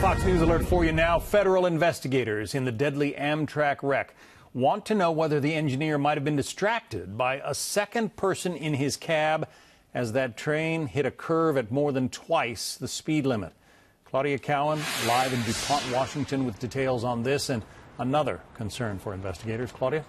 Fox News alert for you now. Federal investigators in the deadly Amtrak wreck want to know whether the engineer might have been distracted by a second person in his cab as that train hit a curve at more than twice the speed limit. Claudia Cowan live in DuPont, Washington with details on this and another concern for investigators. Claudia?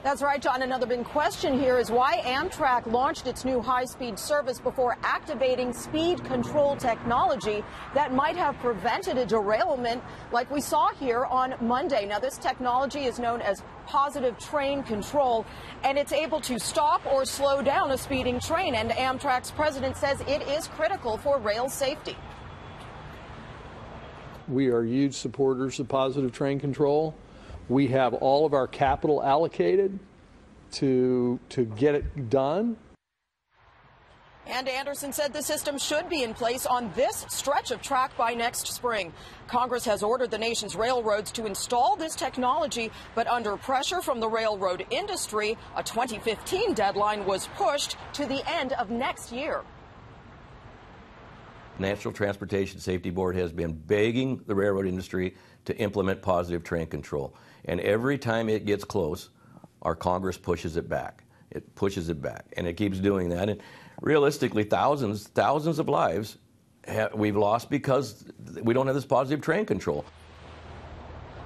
That's right, John. Another big question here is why Amtrak launched its new high-speed service before activating speed control technology that might have prevented a derailment like we saw here on Monday. Now, this technology is known as positive train control, and it's able to stop or slow down a speeding train. And Amtrak's president says it is critical for rail safety. We are huge supporters of positive train control. We have all of our capital allocated to get it done. And Anderson said the system should be in place on this stretch of track by next spring. Congress has ordered the nation's railroads to install this technology, but under pressure from the railroad industry, a 2015 deadline was pushed to the end of next year. National Transportation Safety Board has been begging the railroad industry to implement positive train control. And every time it gets close, our Congress pushes it back. It pushes it back, and it keeps doing that. And realistically, thousands of lives we've lost because we don't have this positive train control.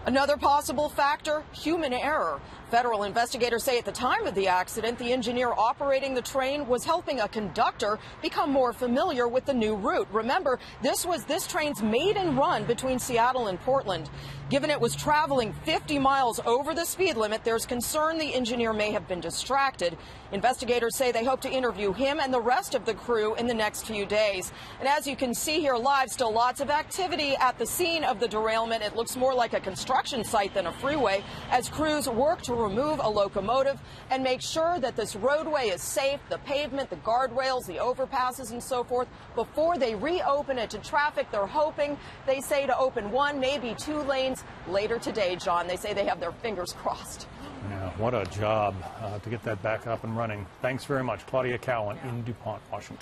Another possible factor, human error. Federal investigators say at the time of the accident, the engineer operating the train was helping a conductor become more familiar with the new route. Remember, this was this train's maiden run between Seattle and Portland. Given it was traveling 50 miles over the speed limit, there's concern the engineer may have been distracted. Investigators say they hope to interview him and the rest of the crew in the next few days. And as you can see here live, still lots of activity at the scene of the derailment. It looks more like a construction site than a freeway as crews work to remove a locomotive and make sure that this roadway is safe, the pavement, the guardrails, the overpasses and so forth, before they reopen it to traffic. They're hoping, they say, to open one, maybe two lanes later today, John. They say they have their fingers crossed. Yeah, what a job to get that back up and running. Thanks very much, Claudia Cowan in DuPont, Washington.